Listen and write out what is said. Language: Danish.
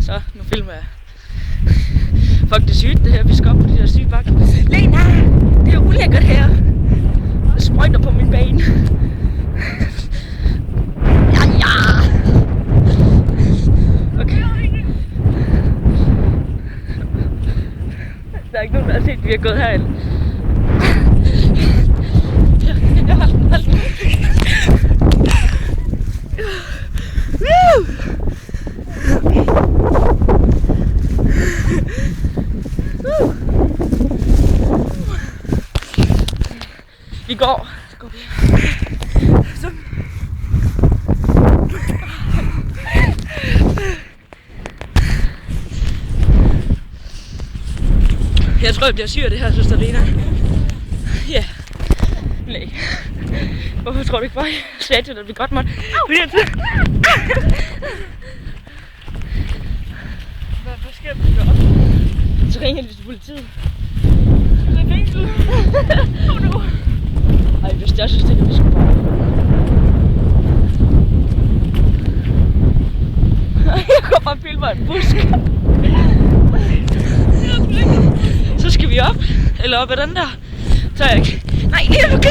Så, nu filmer jeg. Fuck, det er sygt det her. Vi skal op på de der syge bakker. Lena! Det er ulækkert her. Det sprøjter på min bane. Ja. Okay. Der er ikke nogen, der har set, at vi har gået herind. Vi går. Så. Jeg tror, jeg bliver syg af det her, søster Lena. Ja. Nej. Hvorfor tror du ikke bare, jeg sagde til dig, at vi godt måtte? Hvad sker der? Så ringer jeg lige til politiet. Det er fængsel. Nu. Ej, hvis jeg synes, det kan vi sgu bare. Jeg kommer og filmer en busk. Så skal vi op. Eller op ad den der. Så er jeg ikke. Nej, det er okay.